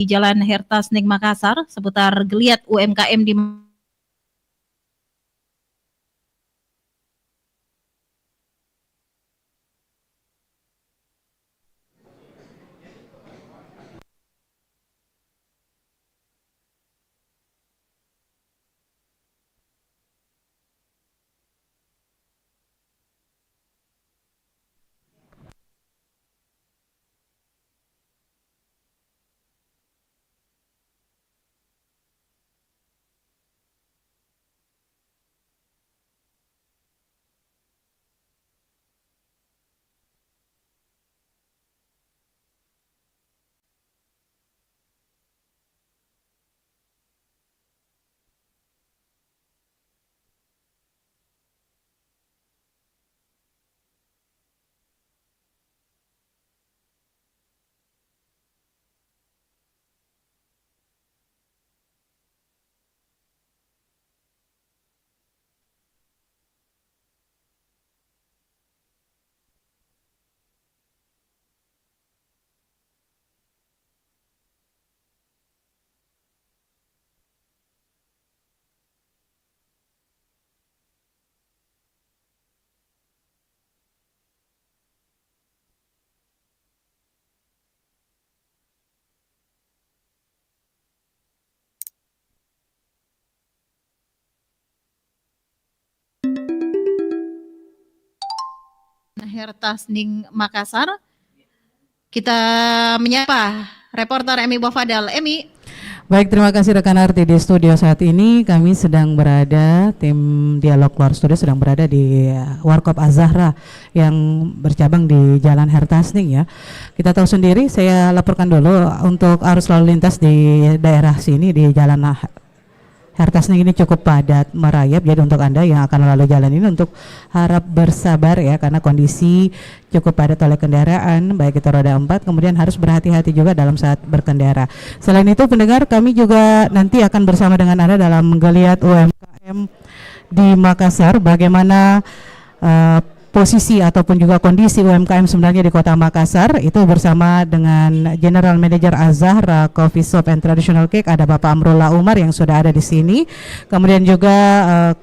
di Jalan Hertasning Makassar seputar geliat UMKM di Hertasning Makassar. Kita menyapa reporter Emi Bofadal. Emi. Baik, terima kasih rekan Arti. Di studio saat ini kami sedang berada, tim Dialog Luar Studio sedang berada di Warkop Az-Zahra yang bercabang di Jalan Hertasning ya. Kita tahu sendiri, saya laporkan dulu untuk arus lalu lintas di daerah sini di Jalan Hertasning ini cukup padat merayap, jadi untuk Anda yang akan melalui jalan ini untuk harap bersabar ya, karena kondisi cukup padat oleh kendaraan baik itu roda 4, kemudian harus berhati-hati juga dalam saat berkendara. Selain itu pendengar, kami juga nanti akan bersama dengan Anda dalam menggeliat UMKM di Makassar, bagaimana posisi ataupun juga kondisi UMKM sebenarnya di Kota Makassar, itu bersama dengan General Manager Az-Zahra Coffee Shop and Traditional Cake, ada Bapak Amrullah Umar yang sudah ada di sini. Kemudian juga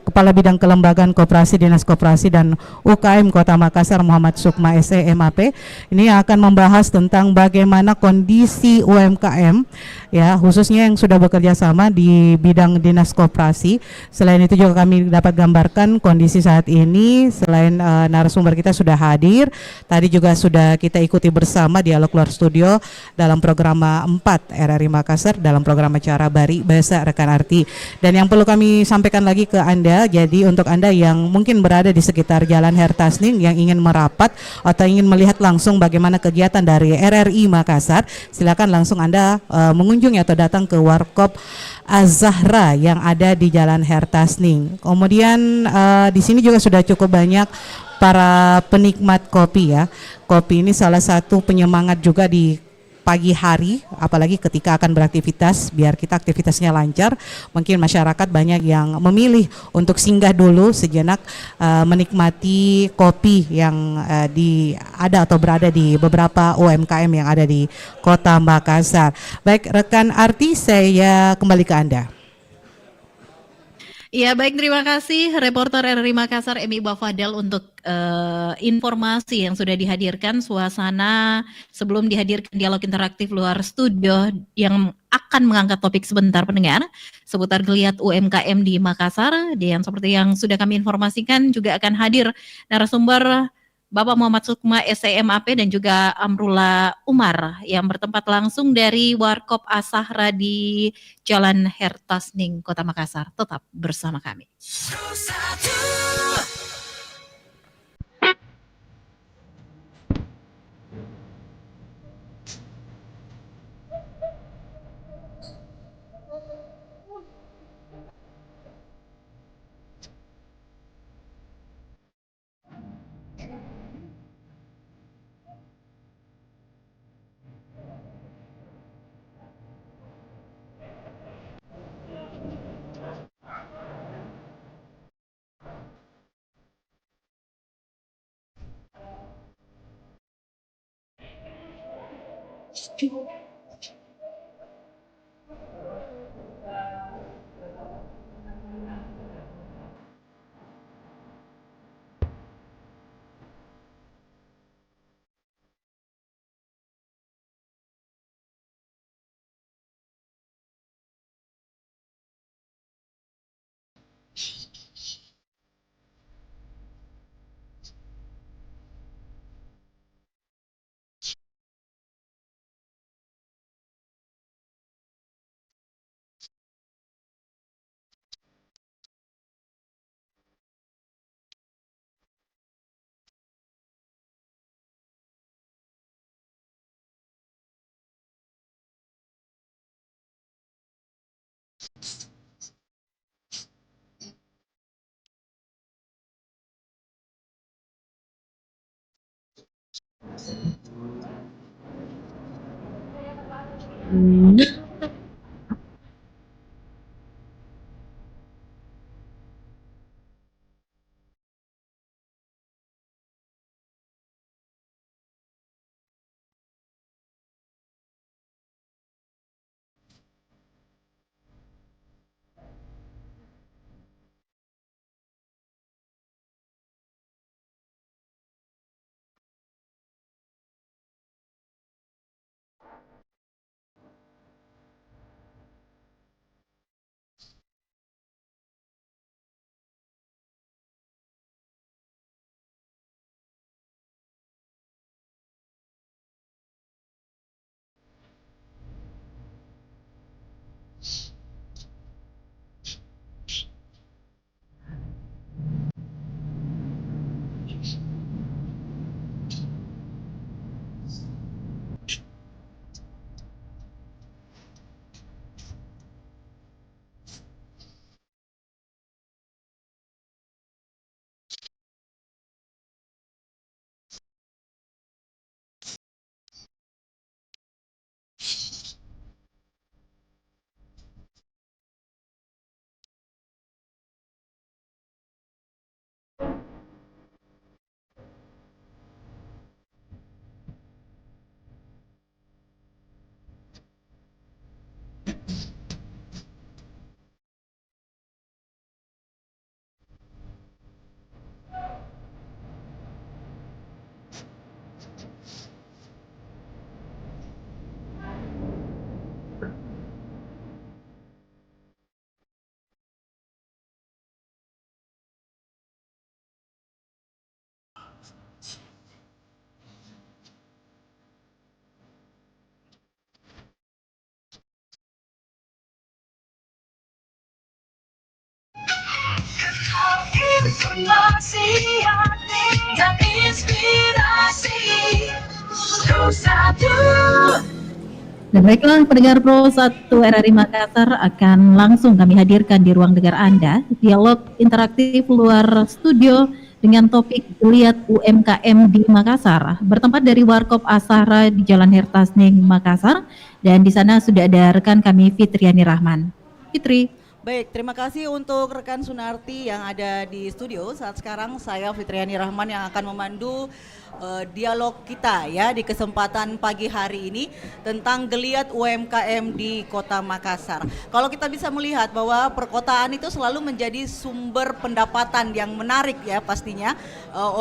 Kepala Bidang Kelembagaan Koperasi Dinas Koperasi dan UKM Kota Makassar Muhammad Sukma SE MAP. Ini akan membahas tentang bagaimana kondisi UMKM ya, khususnya yang sudah bekerja sama di bidang dinas koperasi. Selain itu juga kami dapat gambarkan kondisi saat ini. Selain narasumber kita sudah hadir, tadi juga sudah kita ikuti bersama Dialog Luar Studio dalam program 4 RRI Makassar dalam program acara Bari Bahasa Rekan Arti. Dan yang perlu kami sampaikan lagi ke Anda, jadi untuk Anda yang mungkin berada di sekitar Jalan Hertasning yang ingin merapat atau ingin melihat langsung bagaimana kegiatan dari RRI Makassar, silakan langsung Anda mengunjungi atau datang ke Warkop Az-Zahra yang ada di Jalan Hertasning. Kemudian di sini juga sudah cukup banyak para penikmat kopi ya. Kopi ini salah satu penyemangat juga di pagi hari, apalagi ketika akan beraktivitas, biar kita aktivitasnya lancar. Mungkin masyarakat banyak yang memilih untuk singgah dulu sejenak menikmati kopi yang ada atau berada di beberapa UMKM yang ada di Kota Makassar. Baik rekan Arti, saya kembali ke Anda. Ya baik, terima kasih reporter RRI Makassar Emi Bafadal untuk informasi yang sudah dihadirkan, suasana sebelum dihadirkan dialog interaktif luar studio yang akan mengangkat topik sebentar pendengar seputar geliat UMKM di Makassar. Dan seperti yang sudah kami informasikan juga akan hadir narasumber Bapak Muhammad Sukma SEMAP dan juga Amrullah Umar yang bertempat langsung dari Warkop Az-Zahra di Jalan Hertasning, Kota Makassar. Tetap bersama kami. Informasi dan inspirasi Pro 1. Dan baiklah pendengar Pro 1 RRI Makassar, akan langsung kami hadirkan di ruang dengar Anda dialog interaktif luar studio dengan topik Geliat UMKM di Makassar, bertempat dari Warkop Azahra di Jalan Hertasning Makassar, dan di sana sudah ada rekan kami Fitriani Rahman. Fitri. Baik, terima kasih untuk rekan Sunarti yang ada di studio. Saat sekarang saya Fitriani Rahman yang akan memandu dialog kita ya di kesempatan pagi hari ini tentang geliat UMKM di Kota Makassar. Kalau kita bisa melihat bahwa perkotaan itu selalu menjadi sumber pendapatan yang menarik ya pastinya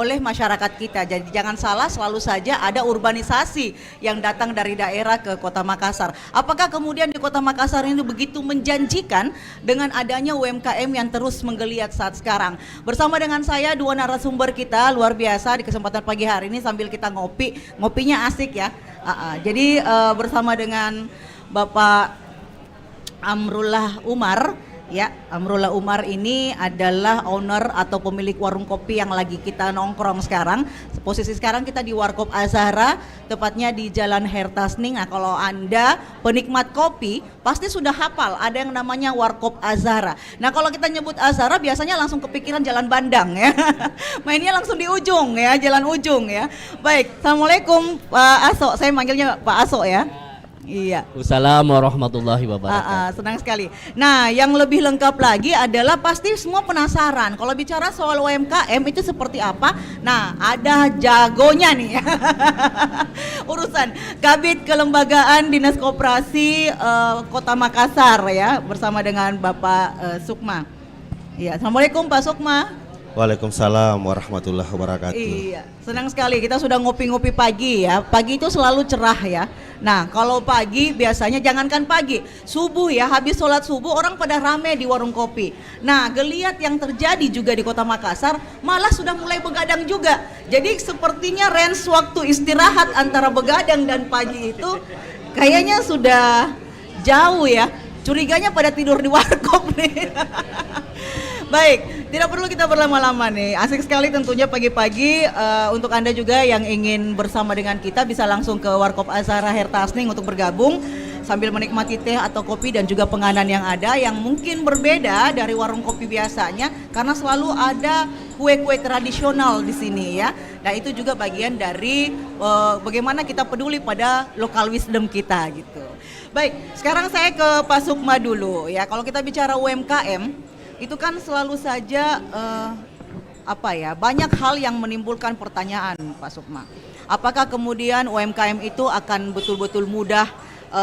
oleh masyarakat kita. Jadi jangan salah, selalu saja ada urbanisasi yang datang dari daerah ke Kota Makassar. Apakah kemudian di Kota Makassar ini begitu menjanjikan dengan adanya UMKM yang terus menggeliat saat sekarang? Bersama dengan saya dua narasumber kita luar biasa di kesempatan pagi hari ini sambil kita ngopinya asik ya. Jadi bersama dengan Bapak Amrullah Umar. Ya, Amrullah Umar ini adalah owner atau pemilik warung kopi yang lagi kita nongkrong sekarang. Posisi sekarang kita di Warkop Azahra, tepatnya di Jalan Hertasning. Nah, kalau Anda penikmat kopi, pasti sudah hafal ada yang namanya Warkop Azahra. Nah, kalau kita nyebut Azahra biasanya langsung kepikiran Jalan Bandang ya. Mainnya langsung di ujung ya, jalan ujung ya. Baik, Assalamualaikum Pak Aso, saya manggilnya Pak Aso ya. Iya. Wassalamualaikum warahmatullahi wabarakatuh. Senang sekali. Nah, yang lebih lengkap lagi adalah pasti semua penasaran. Kalau bicara soal UMKM itu seperti apa? Nah, ada jagonya nih. Urusan Kabid Kelembagaan Dinas Koperasi Kota Makassar ya, bersama dengan Bapak Sukma. Iya, Assalamualaikum Pak Sukma. Waalaikumsalam warahmatullahi wabarakatuh. Iya, senang sekali kita sudah ngopi-ngopi pagi ya. Pagi itu selalu cerah ya. Nah, kalau pagi biasanya jangankan pagi, subuh ya, habis sholat subuh orang pada rame di warung kopi. Nah, geliat yang terjadi juga di Kota Makassar malah sudah mulai begadang juga. Jadi sepertinya range waktu istirahat antara begadang dan pagi itu kayaknya sudah jauh ya. Curiganya pada tidur di warkop nih. Baik, tidak perlu kita berlama-lama nih. Asik sekali tentunya pagi-pagi. Untuk Anda juga yang ingin bersama dengan kita bisa langsung ke Warkop Azahra Hertasning untuk bergabung. sambil menikmati teh atau kopi dan juga penganan yang ada yang mungkin berbeda dari warung kopi biasanya karena selalu ada kue-kue tradisional di sini ya. Nah itu juga bagian dari bagaimana kita peduli pada local wisdom kita gitu. Baik, sekarang saya ke Pak Sukma dulu ya. Kalau kita bicara UMKM itu kan selalu saja banyak hal yang menimbulkan pertanyaan Pak Sukma. Apakah kemudian UMKM itu akan betul-betul mudah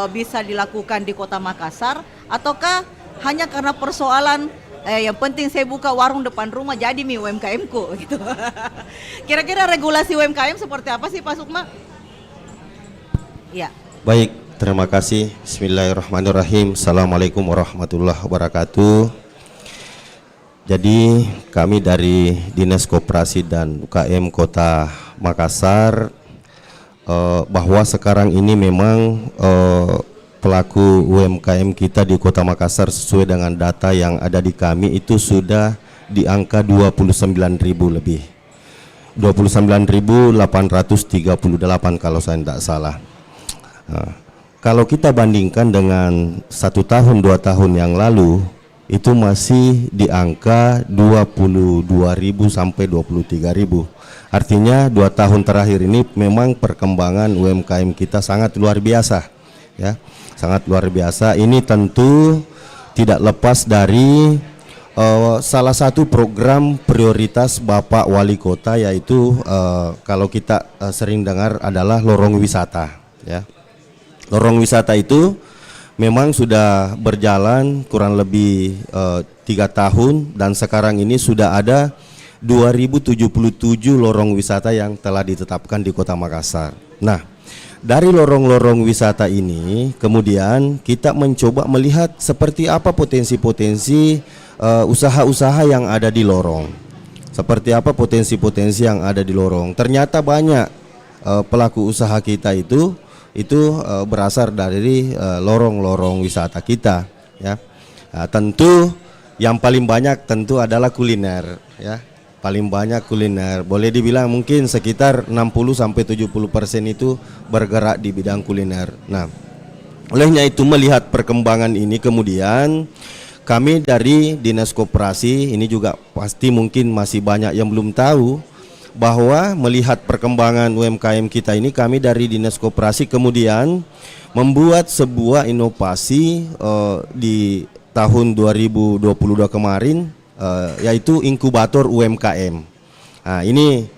bisa dilakukan di Kota Makassar ataukah hanya karena persoalan yang penting saya buka warung depan rumah jadi mi UMKM-ku gitu. Kira-kira regulasi UMKM seperti apa sih Pak Sukma? Ya. Baik, terima kasih. Bismillahirrahmanirrahim. Assalamualaikum warahmatullahi wabarakatuh. Jadi kami dari Dinas Koperasi dan UKM Kota Makassar bahwa sekarang ini memang pelaku UMKM kita di Kota Makassar sesuai dengan data yang ada di kami itu sudah di angka 29.000 lebih, 29.838 kalau saya tidak salah. Kalau kita bandingkan dengan 1 tahun 2 tahun yang lalu itu masih di angka 22.000 sampai 23.000. Artinya 2 tahun terakhir ini memang perkembangan UMKM kita sangat luar biasa ya, sangat luar biasa. Ini tentu tidak lepas dari salah satu program prioritas Bapak Wali Kota, yaitu kalau kita sering dengar adalah lorong wisata ya. Lorong wisata itu memang sudah berjalan kurang lebih 3 tahun dan sekarang ini sudah ada 2077 lorong wisata yang telah ditetapkan di Kota Makassar. Nah, dari lorong-lorong wisata ini kemudian kita mencoba melihat seperti apa potensi-potensi usaha-usaha yang ada di lorong. Seperti apa potensi-potensi yang ada di lorong. Ternyata banyak pelaku usaha kita itu berasal dari lorong-lorong wisata kita ya. Nah, tentu yang paling banyak tentu adalah kuliner ya. Paling banyak kuliner. Boleh dibilang mungkin sekitar 60 sampai 70% itu bergerak di bidang kuliner. Nah, olehnya itu melihat perkembangan ini kemudian kami dari Dinas Koperasi ini juga pasti mungkin masih banyak yang belum tahu bahwa melihat perkembangan UMKM kita ini, kami dari Dinas Koperasi kemudian membuat sebuah inovasi di tahun 2022 kemarin, yaitu inkubator UMKM. Nah, ini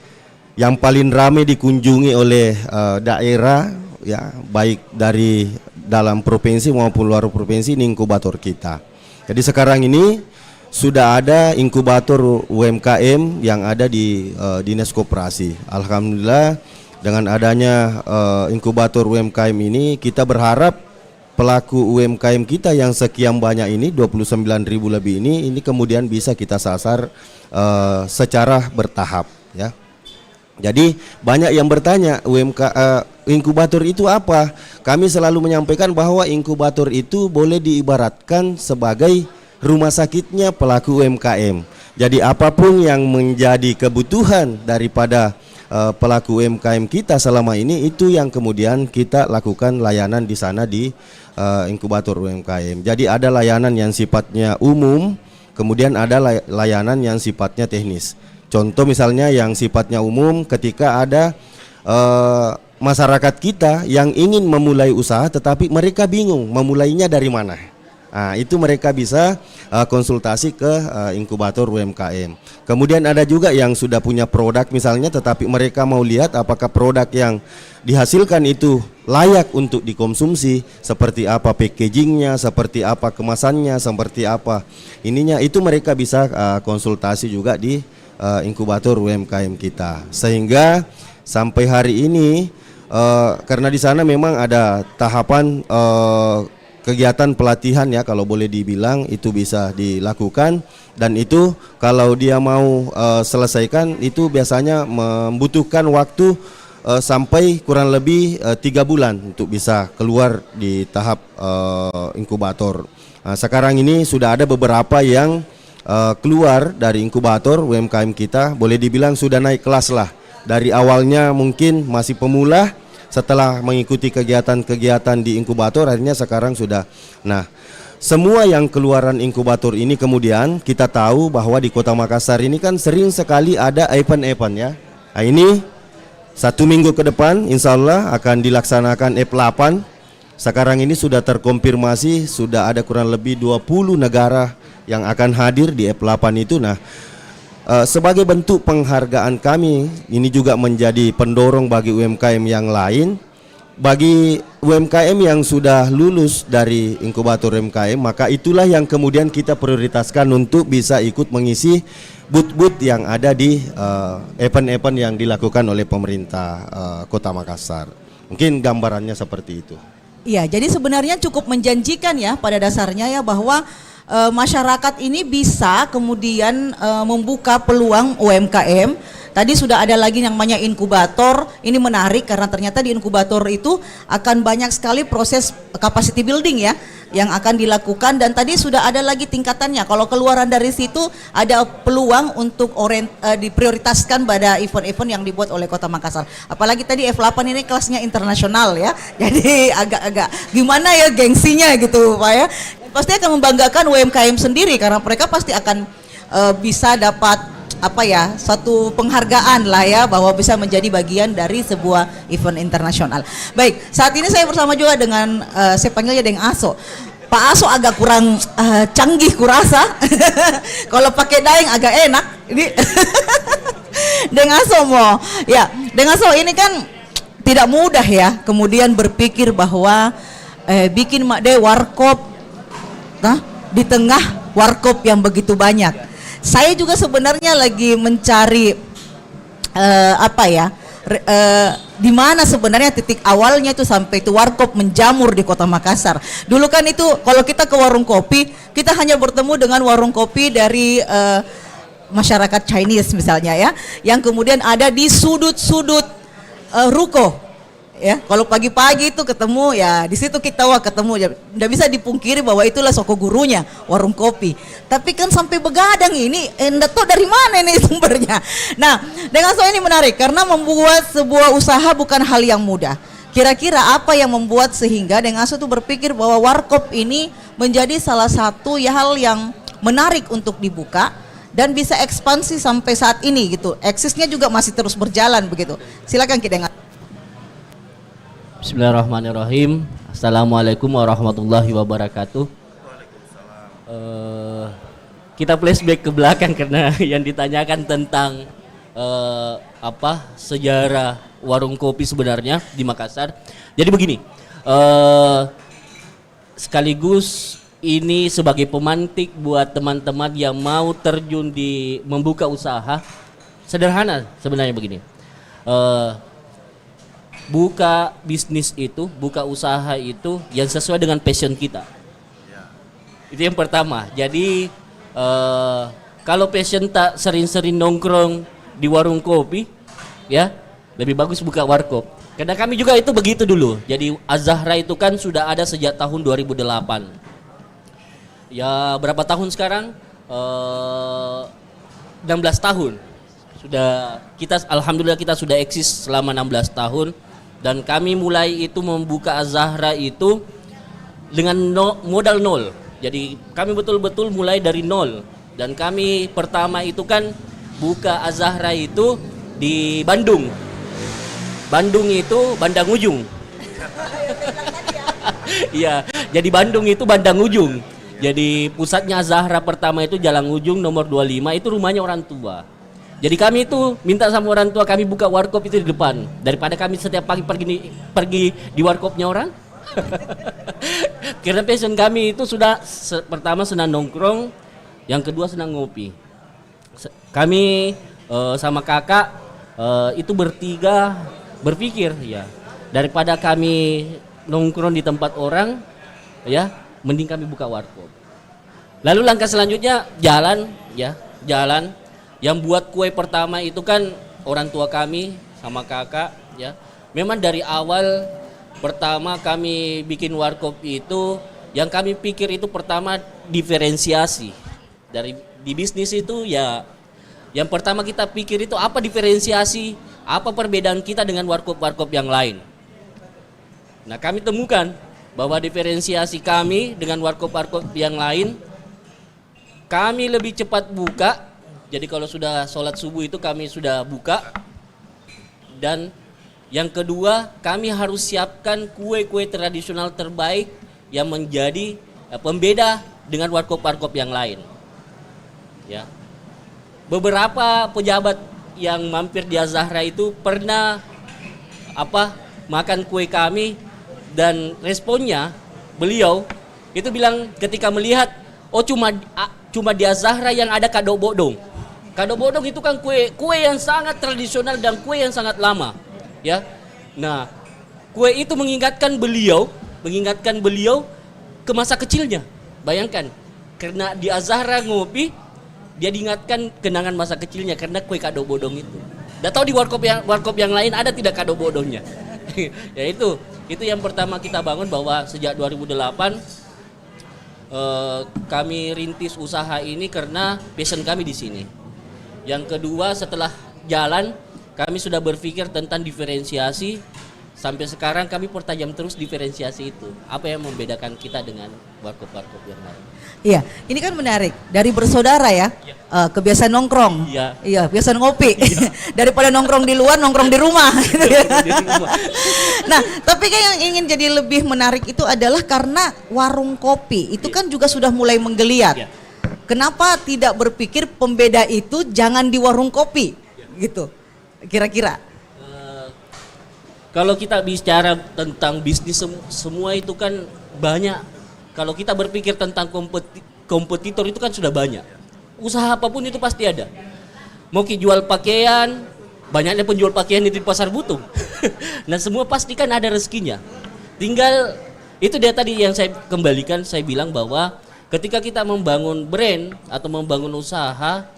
yang paling ramai dikunjungi oleh daerah ya, baik dari dalam provinsi maupun luar provinsi, ini inkubator kita. Jadi sekarang ini sudah ada inkubator UMKM yang ada di Dinas Koperasi. Alhamdulillah dengan adanya inkubator UMKM ini kita berharap pelaku UMKM kita yang sekian banyak ini 29.000 lebih ini kemudian bisa kita sasar secara bertahap ya. Jadi banyak yang bertanya inkubator itu apa? Kami selalu menyampaikan bahwa inkubator itu boleh diibaratkan sebagai rumah sakitnya pelaku UMKM. Jadi apapun yang menjadi kebutuhan daripada pelaku UMKM kita selama ini itu yang kemudian kita lakukan layanan di sana di inkubator UMKM. Jadi ada layanan yang sifatnya umum, kemudian ada layanan yang sifatnya teknis. Contoh misalnya yang sifatnya umum ketika ada masyarakat kita yang ingin memulai usaha tetapi mereka bingung memulainya dari mana. Nah, itu mereka bisa konsultasi ke inkubator UMKM. Kemudian ada juga yang sudah punya produk misalnya, tetapi mereka mau lihat apakah produk yang dihasilkan itu layak untuk dikonsumsi, seperti apa packagingnya, seperti apa kemasannya, seperti apa ininya, itu mereka bisa konsultasi juga di inkubator UMKM kita. Sehingga sampai hari ini karena di sana memang ada tahapan kegiatan pelatihan ya, kalau boleh dibilang itu bisa dilakukan, dan itu kalau dia mau selesaikan itu biasanya membutuhkan waktu sampai kurang lebih 3 bulan untuk bisa keluar di tahap inkubator. Nah, sekarang ini sudah ada beberapa yang keluar dari inkubator UMKM kita, boleh dibilang sudah naik kelas lah. Dari awalnya mungkin masih pemula, setelah mengikuti kegiatan-kegiatan di inkubator akhirnya sekarang sudah. Nah, semua yang keluaran inkubator ini kemudian kita tahu bahwa di Kota Makassar ini kan sering sekali ada event-event ya. Nah, ini 1 minggu ke depan insya Allah akan dilaksanakan F8. Sekarang ini sudah terkonfirmasi sudah ada kurang lebih 20 negara yang akan hadir di F8 itu. Nah, sebagai bentuk penghargaan kami, ini juga menjadi pendorong bagi UMKM yang lain. Bagi UMKM yang sudah lulus dari inkubator UMKM, maka itulah yang kemudian kita prioritaskan untuk bisa ikut mengisi booth-booth yang ada di event-event yang dilakukan oleh pemerintah Kota Makassar. Mungkin gambarannya seperti itu. Iya, jadi sebenarnya cukup menjanjikan ya pada dasarnya ya bahwa masyarakat ini bisa kemudian membuka peluang UMKM. Tadi sudah ada lagi yang namanya inkubator. Ini menarik karena ternyata di inkubator itu akan banyak sekali proses capacity building ya yang akan dilakukan, dan tadi sudah ada lagi tingkatannya. Kalau keluaran dari situ ada peluang untuk diprioritaskan pada event-event yang dibuat oleh Kota Makassar. Apalagi tadi F8 ini kelasnya internasional ya. Jadi agak-agak gimana ya gengsinya gitu Pak ya. Pasti akan membanggakan UMKM sendiri karena mereka pasti akan bisa dapat satu penghargaan lah ya bahwa bisa menjadi bagian dari sebuah event internasional. Baik, saat ini saya bersama juga dengan saya panggilnya Deng Aso. Pak Aso agak kurang canggih kurasa. Kalau pakai daeng agak enak. Ini Deng Aso mau. Ya, Deng Aso ini kan tidak mudah ya kemudian berpikir bahwa bikin Makde warkop di tengah warkop yang begitu banyak. Saya juga sebenarnya lagi mencari di mana sebenarnya titik awalnya itu sampai itu warkop menjamur di Kota Makassar. Dulu kan itu kalau kita ke warung kopi, kita hanya bertemu dengan warung kopi dari masyarakat Chinese misalnya ya, yang kemudian ada di sudut-sudut ruko. Ya, kalau pagi-pagi itu ketemu ya di situ kita ketemu ya, nggak bisa dipungkiri bahwa itulah soko gurunya warung kopi. Tapi kan sampai begadang ini enggak tahu dari mana ini sumbernya. Nah, dengan ini menarik karena membuat sebuah usaha bukan hal yang mudah. Kira-kira apa yang membuat sehingga Deng Aso itu berpikir bahwa warkop ini menjadi salah satu hal yang menarik untuk dibuka dan bisa ekspansi sampai saat ini gitu. Eksisnya juga masih terus berjalan begitu. Silakan Ki Deng Aso. Bismillahirrahmanirrahim. Assalamualaikum warahmatullahi wabarakatuh. Kita flashback ke belakang karena yang ditanyakan tentang sejarah warung kopi sebenarnya di Makassar. Jadi begini, sekaligus ini sebagai pemantik buat teman-teman yang mau terjun di membuka usaha. Sederhana sebenarnya begini. Buka bisnis itu, buka usaha itu yang sesuai dengan passion kita. Itu yang pertama. Jadi kalau passion tak sering-sering nongkrong di warung kopi, ya lebih bagus buka warkop. Karena kami juga itu begitu dulu. Jadi Az-Zahra itu kan sudah ada sejak tahun 2008. Ya berapa tahun sekarang? 16 tahun. Sudah alhamdulillah kita sudah eksis selama 16 tahun. Dan kami mulai itu membuka Az-Zahra itu dengan modal nol. Jadi kami betul-betul mulai dari nol. Dan kami pertama itu kan buka Az-Zahra itu di Bandung. Bandung itu Bandang Ujung. Iya, jadi Bandung itu Bandang Ujung. Jadi pusatnya Az-Zahra pertama itu Jalan Ujung nomor 25, itu rumahnya orang tua. Jadi kami itu minta sama orang tua kami buka warkop itu di depan, daripada kami setiap pagi pergi di warkopnya orang. Karena passion kami itu sudah pertama senang nongkrong, yang kedua senang ngopi. Kami sama kakak itu bertiga berpikir ya, daripada kami nongkrong di tempat orang ya, mending kami buka warkop. Lalu langkah selanjutnya jalan. Yang buat kue pertama itu kan orang tua kami sama kakak ya. Memang dari awal pertama kami bikin warkop itu yang kami pikir itu pertama diferensiasi. Di bisnis itu ya yang pertama kita pikir itu apa diferensiasi, apa perbedaan kita dengan warkop-warkop yang lain. Nah, kami temukan bahwa diferensiasi kami dengan warkop-warkop yang lain, kami lebih cepat buka. Jadi kalau sudah sholat subuh itu kami sudah buka. Dan yang kedua, kami harus siapkan kue-kue tradisional terbaik yang menjadi pembeda dengan warkop-warkop yang lain. Ya. Beberapa pejabat yang mampir di Az-Zahra itu pernah makan kue kami, dan responnya beliau itu bilang ketika melihat, oh cuma di Az-Zahra yang ada kado bodong. Kado bodong itu kan kue yang sangat tradisional dan kue yang sangat lama, ya. Nah, kue itu mengingatkan beliau ke masa kecilnya. Bayangkan, karena di Az-Zahra ngopi, dia diingatkan kenangan masa kecilnya karena kue kado bodong itu. Nggak tahu di warkop yang lain ada tidak kado bodongnya. Ya itu yang pertama kita bangun, bahwa sejak 2008 kami rintis usaha ini karena passion kami di sini. Yang kedua, setelah jalan kami sudah berpikir tentang diferensiasi. Sampai sekarang kami pertajam terus diferensiasi itu. Apa yang membedakan kita dengan warkop-warkop yang lain? Iya, ini kan menarik. Dari bersaudara ya, kebiasaan nongkrong. Iya, kebiasaan ngopi. Daripada nongkrong di luar, nongkrong di rumah. Gitu ya. Nah, tapi kan yang ingin jadi lebih menarik itu adalah karena warung kopi itu kan juga sudah mulai menggeliat. Kenapa tidak berpikir pembeda itu jangan di warung kopi, gitu? Kira-kira? Kalau kita bicara tentang bisnis, semua itu kan banyak. Kalau kita berpikir tentang kompetitor itu kan sudah banyak. Usaha apapun itu pasti ada. Mau jual pakaian, banyaknya penjual pakaian itu di pasar Butung. Nah, semua pasti kan ada rezekinya. Tinggal itu dia tadi yang saya kembalikan, saya bilang bahwa ketika kita membangun brand atau membangun usaha,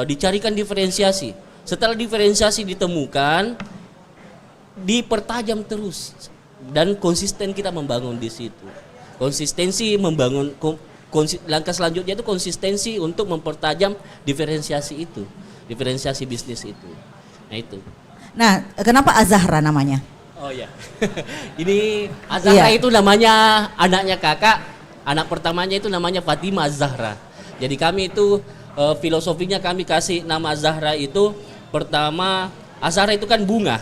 dicarikan diferensiasi. Setelah diferensiasi ditemukan, dipertajam terus dan konsisten kita membangun di situ. Konsistensi membangun langkah selanjutnya itu konsistensi untuk mempertajam diferensiasi itu, diferensiasi bisnis itu. Nah itu. Nah, kenapa Az-Zahra namanya? Oh ya, ini Az-Zahra itu namanya anaknya kakak, anak pertamanya itu namanya Fatimah Az-Zahra. Jadi kami itu filosofinya kami kasih nama Az-Zahra itu, pertama Az-Zahra itu kan bunga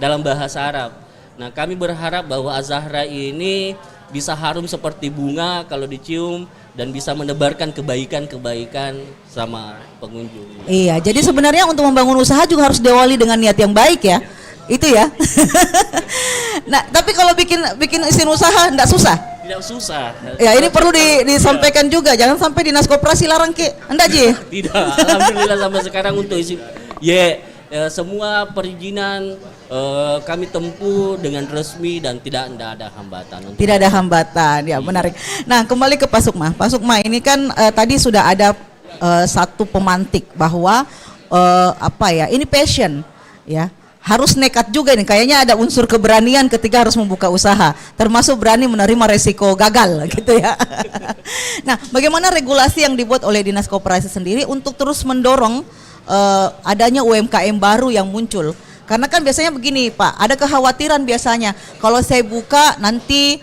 dalam bahasa Arab. Nah, kami berharap bahwa Az-Zahra ini bisa harum seperti bunga kalau dicium dan bisa menebarkan kebaikan-kebaikan sama pengunjung. Iya, jadi sebenarnya untuk membangun usaha juga harus diawali dengan niat yang baik ya. Itu ya. Nah, tapi kalau bikin izin usaha enggak susah. Tidak susah. Ya, ini perlu disampaikan juga, jangan sampai Dinas Koperasi larang Ki. Enggak, Ji? Tidak, alhamdulillah sampai sekarang untuk izin semua perizinan kami tempuh dengan resmi dan tidak ada hambatan. Tidak ada hambatan, ya menarik. Nah, kembali ke Pak Sukma. Pak Sukma, ini kan tadi sudah ada satu pemantik bahwa ini passion, ya. Harus nekat juga nih, kayaknya ada unsur keberanian ketika harus membuka usaha, termasuk berani menerima resiko gagal gitu ya. Nah, bagaimana regulasi yang dibuat oleh Dinas Koperasi sendiri untuk terus mendorong adanya UMKM baru yang muncul? Karena kan biasanya begini Pak, ada kekhawatiran biasanya kalau saya buka nanti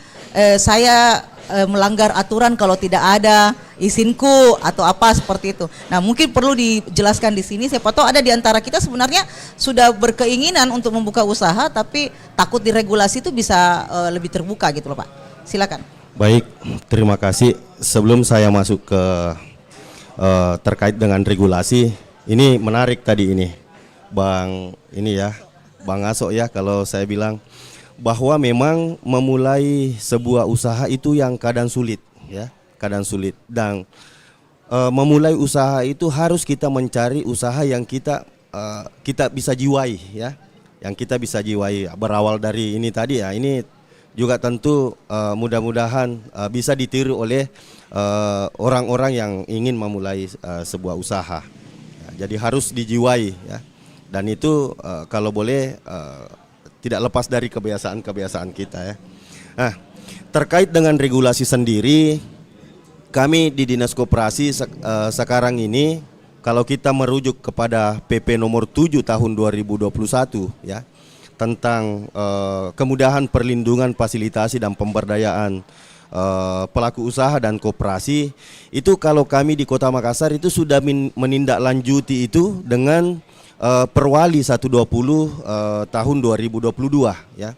saya melanggar aturan kalau tidak ada izinku atau apa seperti itu. Nah, mungkin perlu dijelaskan di sini. Siapa tahu ada di antara kita sebenarnya sudah berkeinginan untuk membuka usaha tapi takut diregulasi itu bisa lebih terbuka gitu loh Pak. Silakan. Baik, terima kasih. Sebelum saya masuk ke terkait dengan regulasi, ini menarik tadi ini Bang Asok ya, kalau saya bilang bahwa memang memulai sebuah usaha itu yang kadang sulit ya, dan memulai usaha itu harus kita mencari usaha yang kita bisa jiwai ya, yang kita bisa jiwai. Berawal dari ini tadi ya, ini juga tentu mudah-mudahan bisa ditiru oleh orang-orang yang ingin memulai sebuah usaha ya, jadi harus dijiwai ya, dan itu kalau boleh tidak lepas dari kebiasaan-kebiasaan kita ya. Nah, terkait dengan regulasi sendiri, kami di Dinas Koperasi sekarang ini kalau kita merujuk kepada PP nomor 7 tahun 2021 ya, tentang kemudahan perlindungan, fasilitasi dan pemberdayaan pelaku usaha dan koperasi, itu kalau kami di Kota Makassar itu sudah menindaklanjuti itu dengan Perwali 120 tahun 2022 ya.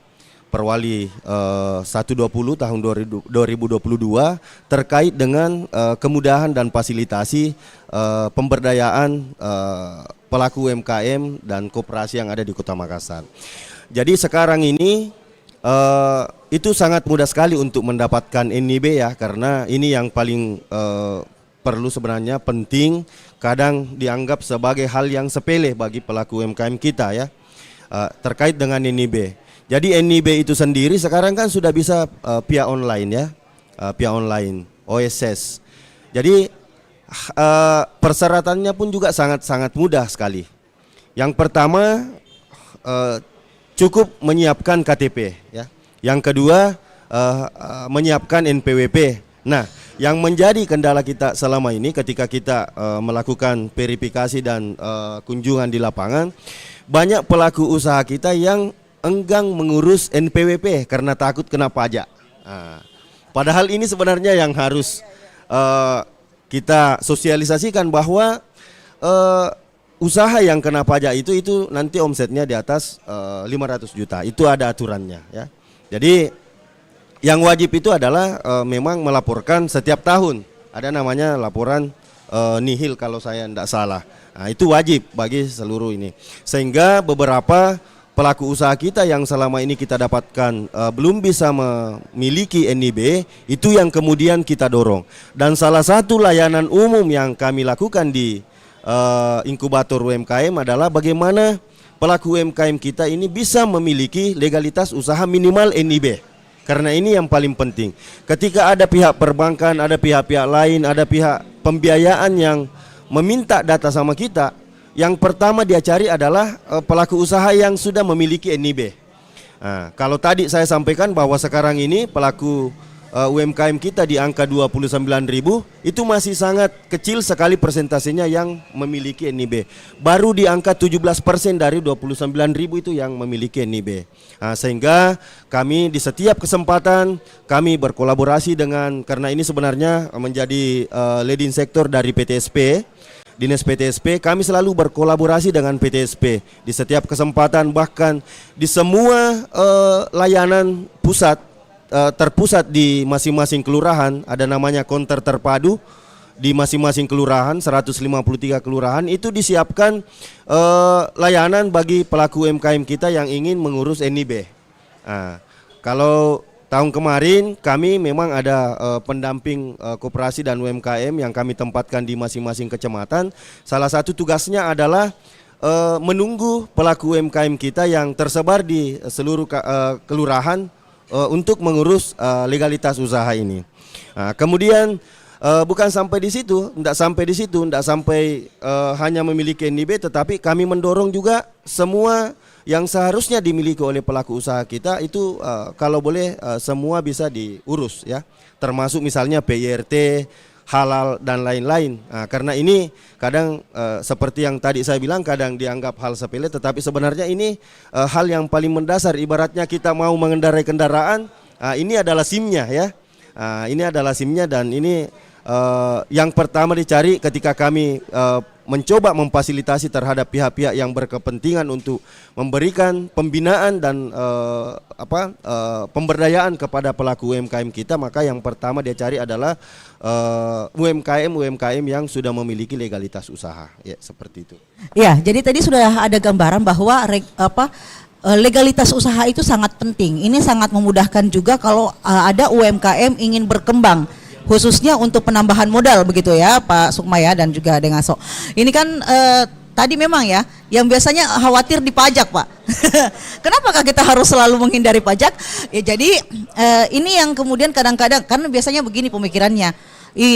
Perwali 120 tahun 2022 terkait dengan kemudahan dan fasilitasi pemberdayaan pelaku UMKM dan koperasi yang ada di Kota Makassar. Jadi sekarang ini itu sangat mudah sekali untuk mendapatkan NIB ya, karena ini yang paling perlu sebenarnya penting, kadang dianggap sebagai hal yang sepele bagi pelaku UMKM kita ya, terkait dengan NIB. Jadi NIB itu sendiri sekarang kan sudah bisa via online ya, via online, OSS. Jadi persyaratannya pun juga sangat mudah sekali. Yang pertama cukup menyiapkan KTP ya. Yang kedua menyiapkan NPWP. Nah, yang menjadi kendala kita selama ini ketika kita melakukan verifikasi dan kunjungan di lapangan, banyak pelaku usaha kita yang enggan mengurus NPWP karena takut kena pajak. Padahal ini sebenarnya yang harus kita sosialisasikan bahwa usaha yang kena pajak itu nanti omsetnya di atas 500 juta. Itu ada aturannya ya. Jadi yang wajib itu adalah memang melaporkan setiap tahun. Ada namanya laporan nihil kalau saya tidak salah. Nah, itu wajib bagi seluruh ini. Sehingga beberapa pelaku usaha kita yang selama ini kita dapatkan belum bisa memiliki NIB, itu yang kemudian kita dorong. Dan salah satu layanan umum yang kami lakukan di inkubator UMKM adalah bagaimana pelaku UMKM kita ini bisa memiliki legalitas usaha minimal NIB. Karena ini yang paling penting. Ketika ada pihak perbankan, ada pihak-pihak lain, ada pihak pembiayaan yang meminta data sama kita, yang pertama dia cari adalah pelaku usaha yang sudah memiliki NIB. Nah, kalau tadi saya sampaikan bahwa sekarang ini pelaku UMKM kita di angka 29.000, itu masih sangat kecil sekali persentasenya yang memiliki NIB. Baru di angka 17% dari 29.000 itu yang memiliki NIB. Nah, sehingga kami di setiap kesempatan kami berkolaborasi dengan, karena ini sebenarnya menjadi leading sektor dari PTSP. Dinas PTSP, kami selalu berkolaborasi dengan PTSP di setiap kesempatan, bahkan di semua layanan pusat terpusat di masing-masing kelurahan, ada namanya konter terpadu di masing-masing kelurahan, 153 kelurahan itu disiapkan layanan bagi pelaku UMKM kita yang ingin mengurus NIB. Nah, kalau tahun kemarin kami memang ada pendamping koperasi dan UMKM yang kami tempatkan di masing-masing kecamatan. Salah satu tugasnya adalah menunggu pelaku UMKM kita yang tersebar di seluruh kelurahan untuk mengurus legalitas usaha ini. Nah, kemudian bukan sampai di situ, tidak sampai hanya memiliki NIB, tetapi kami mendorong juga semua yang seharusnya dimiliki oleh pelaku usaha kita itu kalau boleh semua bisa diurus ya, termasuk misalnya PIRT, halal dan lain-lain. Nah, karena ini kadang seperti yang tadi saya bilang, kadang dianggap hal sepele, tetapi sebenarnya ini hal yang paling mendasar. Ibaratnya kita mau mengendarai kendaraan, ini adalah SIM-nya ya. Ini adalah SIM-nya, dan ini yang pertama dicari ketika kami mencoba memfasilitasi terhadap pihak-pihak yang berkepentingan untuk memberikan pembinaan dan pemberdayaan kepada pelaku UMKM kita, maka yang pertama dia cari adalah UMKM yang sudah memiliki legalitas usaha, ya seperti itu. Ya, jadi tadi sudah ada gambaran bahwa legalitas usaha itu sangat penting. Ini sangat memudahkan juga kalau ada UMKM ingin berkembang, khususnya untuk penambahan modal begitu ya Pak Sukmaya dan juga Dengaso. Ini kan tadi memang ya yang biasanya khawatir di pajak Pak. Kenapakah kita harus selalu menghindari pajak? Ya jadi ini yang kemudian kadang-kadang, karena biasanya begini pemikirannya,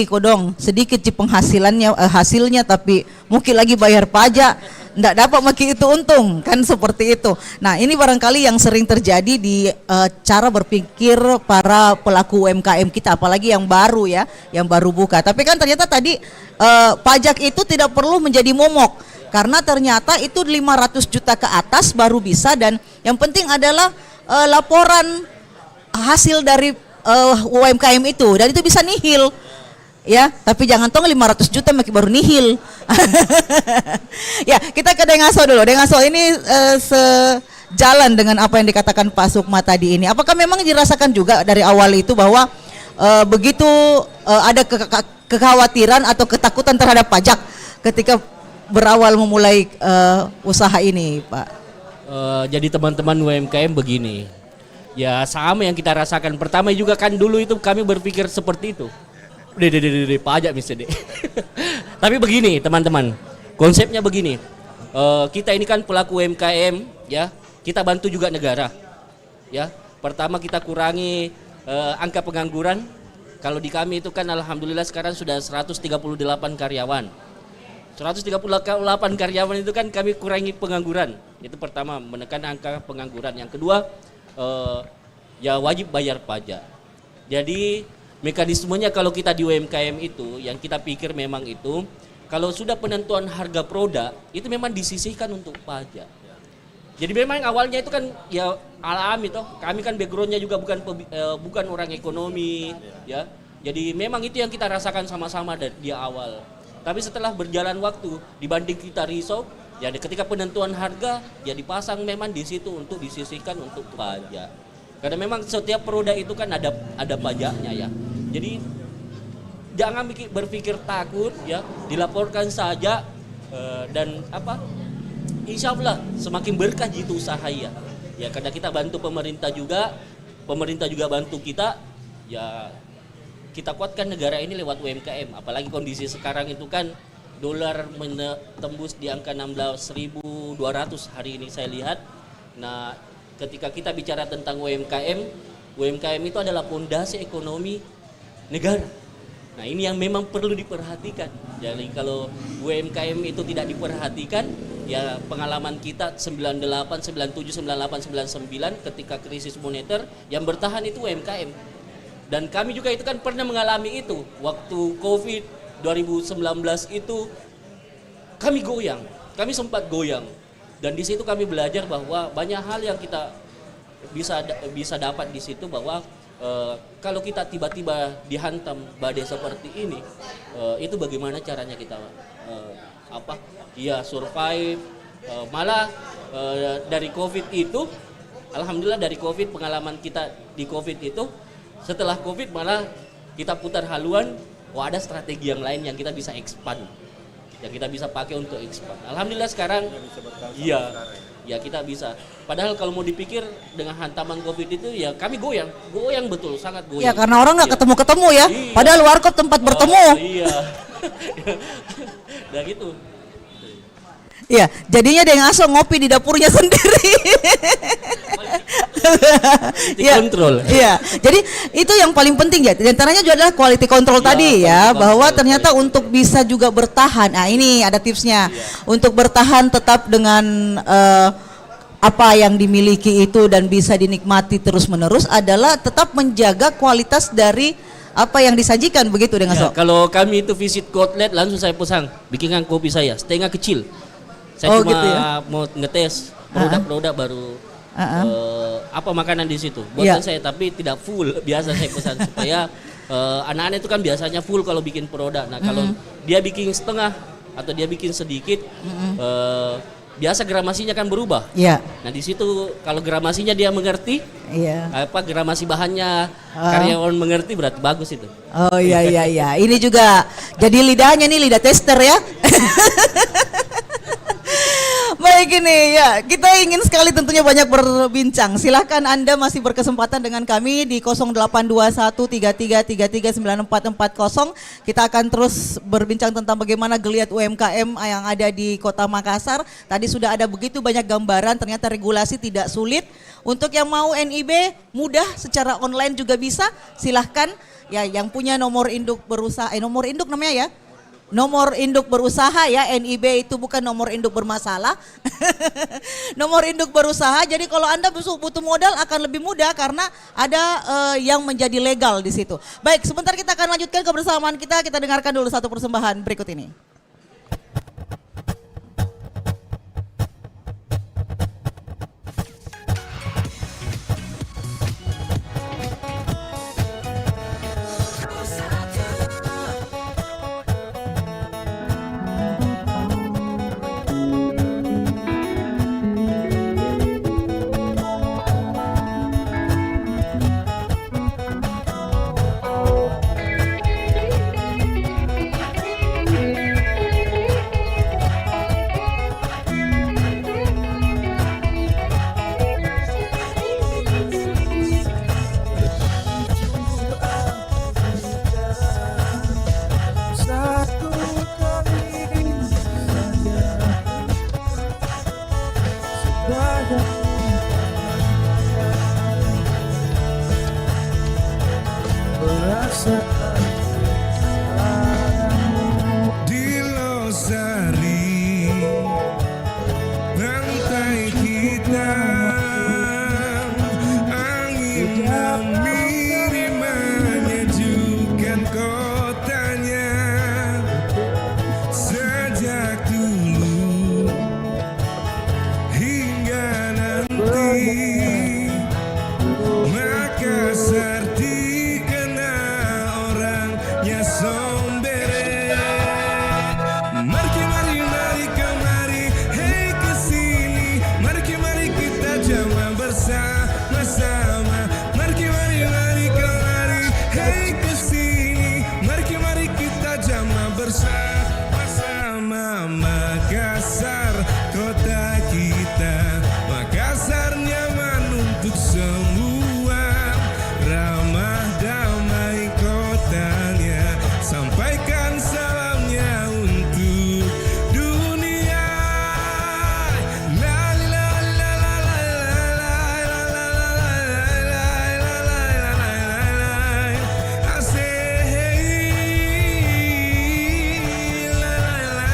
kodong sedikit sih penghasilannya hasilnya, tapi mungkin lagi bayar pajak, nggak dapat maki itu untung, kan seperti itu. Nah ini barangkali yang sering terjadi di cara berpikir para pelaku UMKM kita, apalagi yang baru ya, yang baru buka. Tapi kan ternyata tadi pajak itu tidak perlu menjadi momok. Karena ternyata itu 500 juta ke atas baru bisa, dan yang penting adalah laporan hasil dari UMKM itu, dan itu bisa nihil. Ya, tapi jangan tong 500 juta makin baru nihil. Ya, kita ke Dengaso dulu. Dengaso ini sejalan dengan apa yang dikatakan Pak Sukma tadi ini. Apakah memang dirasakan juga dari awal itu bahwa begitu ada kekhawatiran atau ketakutan terhadap pajak ketika berawal memulai usaha ini, Pak? Jadi teman-teman UMKM begini, ya sama yang kita rasakan. Pertama juga kan dulu itu kami berpikir seperti itu. Pajak misalnya. Tapi begini teman-teman, konsepnya begini. Kita ini kan pelaku UMKM, ya. Kita bantu juga negara, ya. Pertama kita kurangi angka pengangguran. Kalau di kami itu kan alhamdulillah sekarang sudah 138 karyawan. 138 karyawan itu kan kami kurangi pengangguran. Itu pertama, menekan angka pengangguran. Yang kedua, ya wajib bayar pajak. Jadi mekanismenya kalau kita di UMKM itu, yang kita pikir memang itu, kalau sudah penentuan harga produk, itu memang disisihkan untuk pajak. Jadi memang awalnya itu kan ya alami toh. Kami kan backgroundnya juga bukan orang ekonomi, ya. Jadi memang itu yang kita rasakan sama-sama di awal. Tapi setelah berjalan waktu, dibanding kita risau, ya ketika penentuan harga, ya dipasang memang di situ untuk disisihkan untuk pajak. Karena memang setiap produk itu kan ada pajaknya ya. Jadi jangan berpikir takut ya, dilaporkan saja dan insya Allah semakin berkah gitu usaha ya. Ya karena kita bantu pemerintah juga bantu kita, ya kita kuatkan negara ini lewat UMKM. Apalagi kondisi sekarang itu kan dolar tembus di angka 16.200 hari ini saya lihat. Nah, ketika kita bicara tentang UMKM itu adalah fondasi ekonomi negara. Nah, ini yang memang perlu diperhatikan. Jadi kalau UMKM itu tidak diperhatikan, ya pengalaman kita 98, 97, 98, 99 ketika krisis moneter, yang bertahan itu UMKM. Dan kami juga itu kan pernah mengalami itu. Waktu Covid 2019 itu kami goyang, kami sempat goyang. Dan di situ kami belajar bahwa banyak hal yang kita bisa dapat di situ, bahwa kalau kita tiba-tiba dihantam badai seperti ini, itu bagaimana caranya kita survive. Malah dari Covid itu, alhamdulillah dari Covid, pengalaman kita di Covid itu, setelah Covid malah kita putar haluan, ada strategi yang lain yang kita bisa expand, yang kita bisa pakai untuk expand. Alhamdulillah sekarang, ya kita bisa. Padahal kalau mau dipikir dengan hantaman Covid itu, ya kami goyang betul, sangat goyang. Ya karena orang nggak ketemu-ketemu ya, Iya. padahal warkop tempat bertemu. Iya, nah gitu. Iya, jadinya Dengaso ngopi di dapurnya sendiri. Kontrol. Iya, jadi itu yang paling penting ya. Di antaranya juga adalah quality control tadi ya, bahwa ternyata untuk bisa juga bertahan. Nah, ini ada tipsnya. Untuk bertahan tetap dengan apa yang dimiliki itu dan bisa dinikmati terus-menerus adalah tetap menjaga kualitas dari apa yang disajikan, begitu Dengaso. Ya, kalau kami itu visit outlet, langsung saya pesan bikinkan kopi saya setengah kecil. Saya cuma gitu ya? mau ngetes produk-produk baru apa makanan di situ. Buatan saya, tapi tidak full. Biasa saya pesan supaya anak-anak itu kan biasanya full kalau bikin produk. Nah kalau dia bikin setengah atau dia bikin sedikit, biasa gramasinya kan berubah. Iya. Nah di situ kalau gramasinya dia mengerti, Iya. gramasi bahannya karyawan mengerti, berarti bagus itu. Oh iya. Ini juga jadi lidahnya nih, lidah tester ya. Baik, ini ya, kita ingin sekali tentunya banyak berbincang. Silahkan Anda masih berkesempatan dengan kami di 082133339440. Kita akan terus berbincang tentang bagaimana geliat UMKM yang ada di Kota Makassar. Tadi sudah ada begitu banyak gambaran, ternyata regulasi tidak sulit. Untuk yang mau NIB mudah, secara online juga bisa. Silahkan ya, yang punya nomor induk berusaha, nomor induk namanya ya. Nomor induk berusaha ya, NIB itu bukan nomor induk bermasalah. Nomor induk berusaha, jadi kalau Anda butuh modal akan lebih mudah karena ada yang menjadi legal di situ. Baik, sebentar kita akan lanjutkan kebersamaan kita dengarkan dulu satu persembahan berikut ini. sombere. Mari kemari, hey kesini. Mari kita jalan bersama-sama. Mari kemari, hey kesini. Mari kita jalan bersama-sama. Makassar, kota kita. Makassar nyaman untuk semua. Ramah damai kotanya. Sampaikan salamnya untuk dunia. La la la la la la la la. I say la la.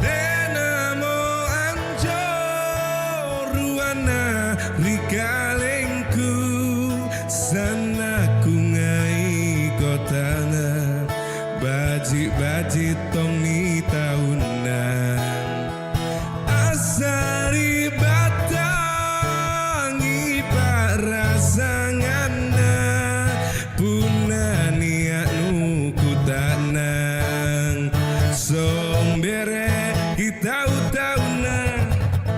Denamo Anjo Ruana Rikalengku sana kungai kotana baji tomi tahunan asari batangi parasangana punani anu kutanang sombere kita utauna.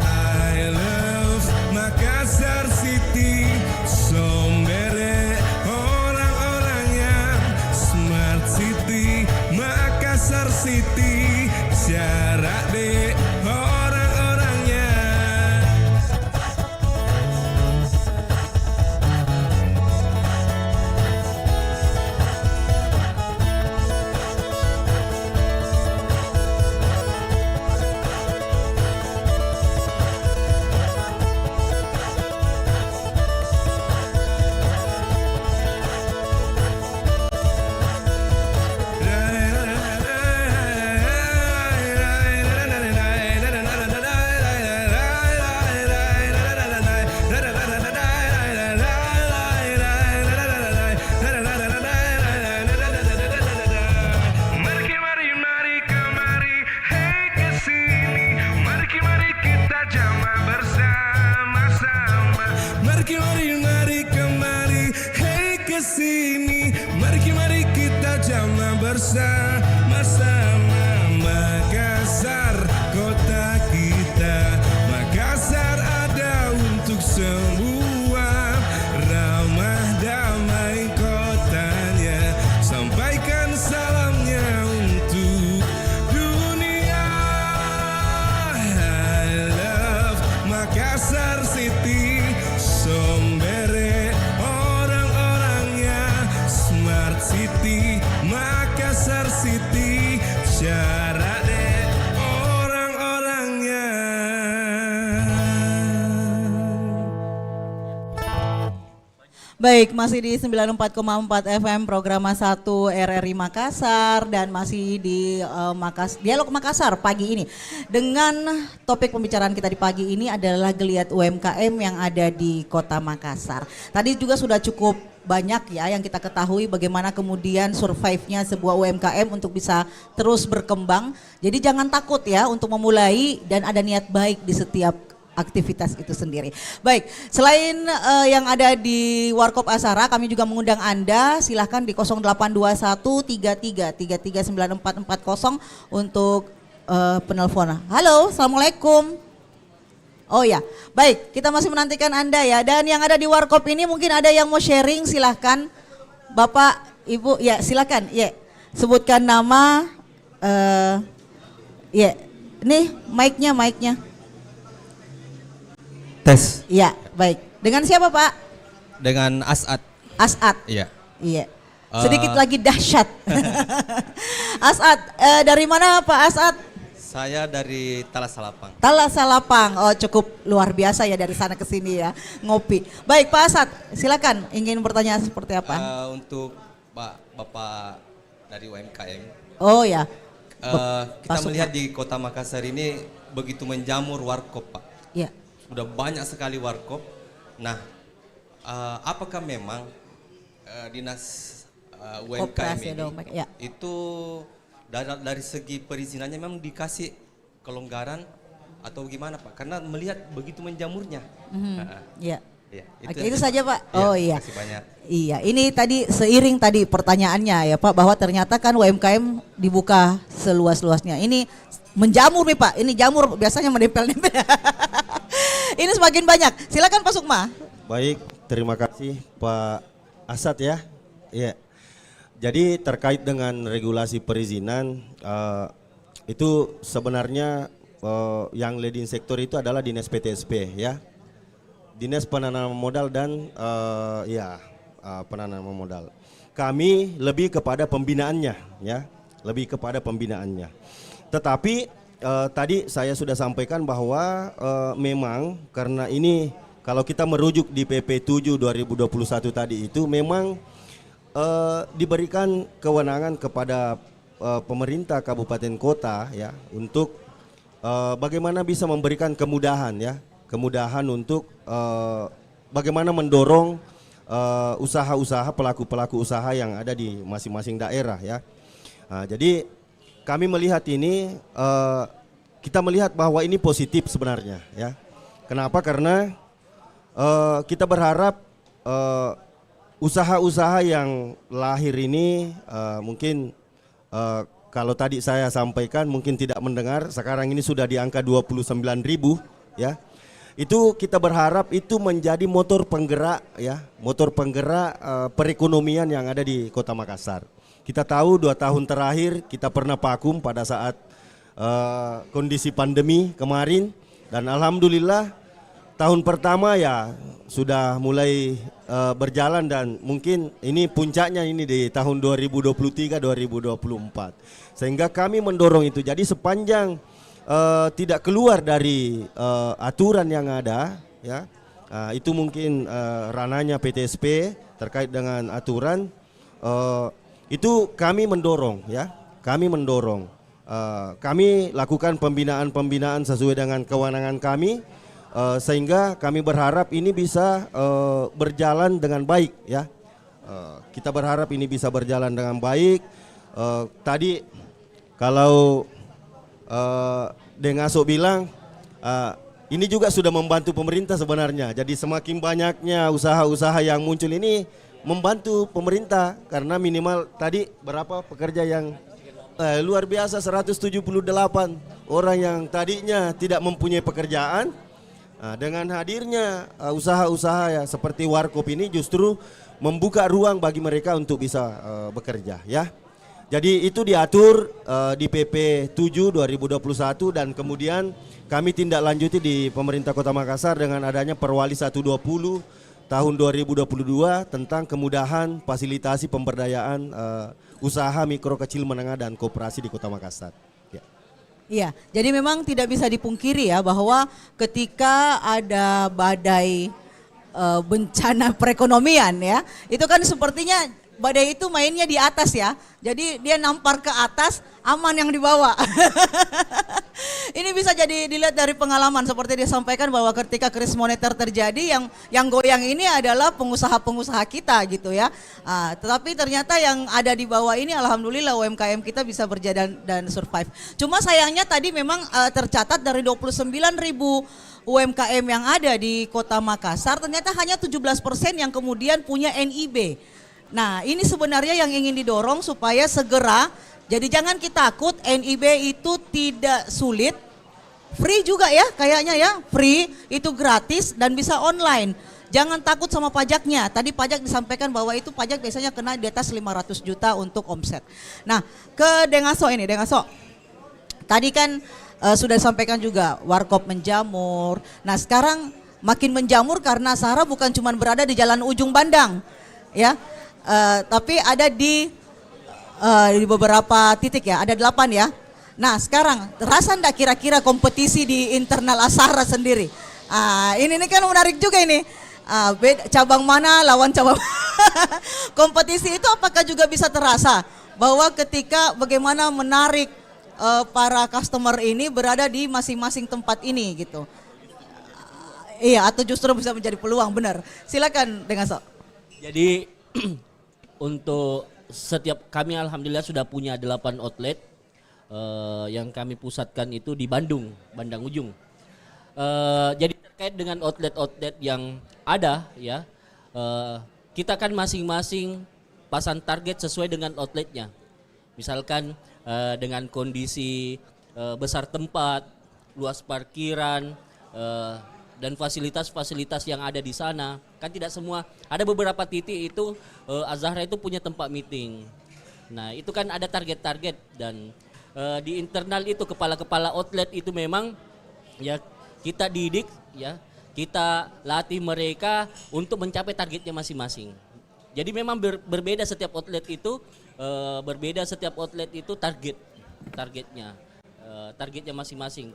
I love Makassar City. Sombere orang-orangnya. Smart City Makassar City. Syarat deh orang-orangnya. Mari kemari, hey kesini. Mari kita jalan bersama-sama. Mari kemari, hey kesini. Mari kita jalan bersama-sama. Makassar, kota kita. Makassar ada untuk semua. Ramah damai kotanya. Sampaikan salamnya untuk dunia. I love Makassar City. Sombere orang-orangnya. Smart City Makassar City. Syarat deh orang-orangnya. Baik, masih di 94,4 FM program 1 RRI Makassar dan masih di Dialog Makassar pagi ini. Dengan topik pembicaraan kita di pagi ini adalah geliat UMKM yang ada di Kota Makassar. Tadi juga sudah cukup banyak ya yang kita ketahui bagaimana kemudian survive-nya sebuah UMKM untuk bisa terus berkembang. Jadi jangan takut ya untuk memulai dan ada niat baik di setiap aktivitas itu sendiri. Baik, selain yang ada di Warkop Azahra, kami juga mengundang Anda, silahkan di 082133339440 untuk penelpon. Halo, Assalamualaikum. Oh ya, baik, kita masih menantikan Anda ya. Dan yang ada di Warkop ini mungkin ada yang mau sharing, silahkan. Bapak, Ibu, ya silahkan. Ya, sebutkan nama. Ya, nih mic-nya. Tes. Iya, baik. Dengan siapa, Pak? Dengan As'ad. As'ad. Iya. Iya. Sedikit lagi dahsyat. As'ad, dari mana Pak As'ad? Saya dari Talasalapang. Talasalapang. Oh, cukup luar biasa ya dari sana ke sini ya, ngopi. Baik, Pak As'ad, silakan ingin bertanya seperti apa? Untuk Bapak dari UMKM. Oh ya. Kita melihat di Kota Makassar ini begitu menjamur warkop, Pak. Iya. Sudah banyak sekali warkop. Nah, apakah memang dinas UMKM ini ya. itu dari segi perizinannya memang dikasih kelonggaran atau gimana, Pak? Karena melihat begitu menjamurnya. Iya. Ya, Oke, itu saja Pak. Ya, Oh iya. Terima kasih banyak. Iya, ini tadi seiring tadi pertanyaannya ya Pak, bahwa ternyata kan UMKM dibuka seluas-luasnya. Ini menjamur nih Pak, ini jamur biasanya menempel-nempel. Ini semakin banyak. Silakan Pak Sukma. Baik, terima kasih Pak Asad ya. Iya. Jadi terkait dengan regulasi perizinan itu sebenarnya yang leading sektor itu adalah Dinas PTSP ya. Dinas Penanaman Modal dan penanaman modal. Kami lebih kepada pembinaannya ya, lebih kepada pembinaannya. Tetapi tadi saya sudah sampaikan bahwa memang karena ini kalau kita merujuk di PP 7 2021 tadi itu memang diberikan kewenangan kepada pemerintah kabupaten kota ya untuk bagaimana bisa memberikan kemudahan ya, kemudahan untuk bagaimana mendorong usaha-usaha pelaku-pelaku usaha yang ada di masing-masing daerah ya. Jadi kami melihat ini kita melihat bahwa ini positif sebenarnya ya. Kenapa? Karena kita berharap usaha-usaha yang lahir ini mungkin kalau tadi saya sampaikan mungkin tidak mendengar, sekarang ini sudah di angka 29.000 ya. Itu kita berharap itu menjadi motor penggerak ya, motor penggerak perekonomian yang ada di Kota Makassar. Kita tahu 2 tahun terakhir kita pernah vakum pada saat kondisi pandemi kemarin, dan alhamdulillah tahun pertama ya sudah mulai berjalan, dan mungkin ini puncaknya ini di tahun 2023 2024. Sehingga kami mendorong itu. Jadi sepanjang tidak keluar dari aturan yang ada ya, itu mungkin ranahnya PTSP terkait dengan aturan, itu kami mendorong ya, kami mendorong, kami lakukan pembinaan sesuai dengan kewenangan kami, sehingga kami berharap ini bisa berjalan dengan baik ya. Kita berharap ini bisa berjalan dengan baik. Tadi kalau Dengaso bilang ini juga sudah membantu pemerintah sebenarnya. Jadi semakin banyaknya usaha-usaha yang muncul ini membantu pemerintah, karena minimal tadi berapa pekerja yang luar biasa, 178 orang yang tadinya tidak mempunyai pekerjaan. Dengan hadirnya usaha-usaha ya seperti Warkop ini justru membuka ruang bagi mereka untuk bisa bekerja ya. Jadi itu diatur di PP 7 2021, dan kemudian kami tindak lanjuti di pemerintah Kota Makassar dengan adanya Perwali 120 tahun 2022 tentang kemudahan fasilitasi pemberdayaan usaha mikro kecil menengah dan koperasi di Kota Makassar. Ya. Iya, jadi memang tidak bisa dipungkiri ya bahwa ketika ada badai bencana perekonomian ya, itu kan sepertinya badai itu mainnya di atas ya. Jadi dia nampar ke atas, aman yang di bawah. Ini bisa jadi dilihat dari pengalaman seperti disampaikan bahwa ketika krisis moneter terjadi yang goyang ini adalah pengusaha-pengusaha kita gitu ya. Tetapi ternyata yang ada di bawah ini alhamdulillah UMKM kita bisa berjalan dan survive. Cuma sayangnya tadi memang tercatat dari 29.000 UMKM yang ada di Kota Makassar ternyata hanya 17% yang kemudian punya NIB. Nah, ini sebenarnya yang ingin didorong supaya segera, jadi jangan kita takut, NIB itu tidak sulit, free juga ya kayaknya ya, free, itu gratis dan bisa online. Jangan takut sama pajaknya, tadi pajak disampaikan bahwa itu pajak biasanya kena di atas 500 juta untuk omset. Nah, ke Dengaso ini, Dengaso, tadi kan sudah disampaikan juga Warkop menjamur, nah sekarang makin menjamur karena Sarah bukan cuma berada di Jalan Ujung Bandang ya. Tapi ada di beberapa titik ya, ada 8 ya. Nah sekarang terasa enggak kira-kira kompetisi di internal Azahra sendiri? Ini kan menarik juga ini. Cabang mana lawan cabang kompetisi itu apakah juga bisa terasa bahwa ketika bagaimana menarik para customer ini berada di masing-masing tempat ini gitu. Iya, atau justru bisa menjadi peluang, benar. Silakan Dengaso. Jadi untuk setiap kami alhamdulillah sudah punya 8 outlet yang kami pusatkan itu di Bandung, Bandang Ujung. Jadi terkait dengan outlet-outlet yang ada ya, kita kan masing-masing pasang target sesuai dengan outletnya. Misalkan dengan kondisi besar tempat, luas parkiran, dan fasilitas-fasilitas yang ada di sana. Kan tidak semua, ada beberapa titik itu Azahra itu punya tempat meeting. Nah itu kan ada target-target dan di internal itu kepala-kepala outlet itu memang ya kita didik ya, kita latih mereka untuk mencapai targetnya masing-masing. Jadi memang berbeda setiap outlet itu, targetnya, targetnya masing-masing.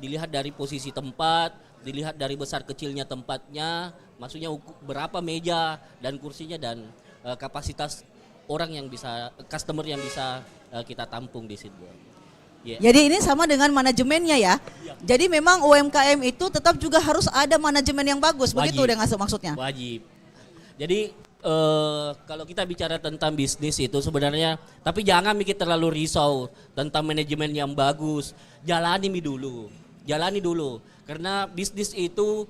Dilihat dari posisi tempat, dilihat dari besar kecilnya tempatnya, maksudnya berapa meja dan kursinya dan kapasitas orang yang bisa, customer yang bisa kita tampung di situ. Yeah. Jadi ini sama dengan manajemennya ya. Jadi memang UMKM itu tetap juga harus ada manajemen yang bagus, begitu Wajib. dengan maksudnya. Wajib. Jadi kalau kita bicara tentang bisnis itu sebenarnya, tapi jangan mikir terlalu risau tentang manajemen yang bagus. Jalani dulu. Karena bisnis itu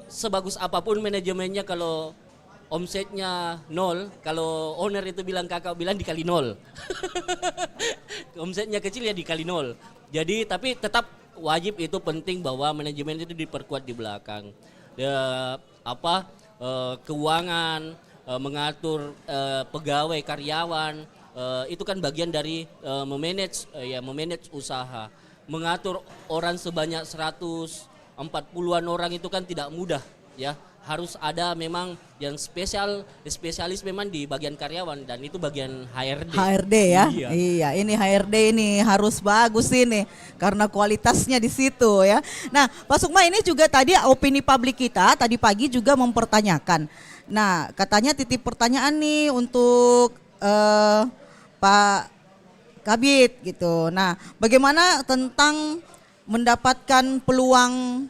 sebagus apapun manajemennya, kalau omsetnya 0, kalau owner itu kakak bilang dikali 0. Omsetnya kecil ya dikali 0. Jadi tapi tetap wajib, itu penting bahwa manajemen itu diperkuat di belakang. Keuangan, mengatur pegawai, karyawan, itu kan bagian dari memanage usaha. Mengatur orang sebanyak 140-an orang itu kan tidak mudah ya. Harus ada memang yang spesialis memang di bagian karyawan, dan itu bagian HRD. HRD ya. Iya. Iya, ini HRD ini harus bagus ini karena kualitasnya di situ ya. Nah, Pak Sukma, ini juga tadi opini publik kita tadi pagi juga mempertanyakan. Nah, katanya titip pertanyaan nih untuk Pak Kabid gitu. Nah, bagaimana tentang mendapatkan peluang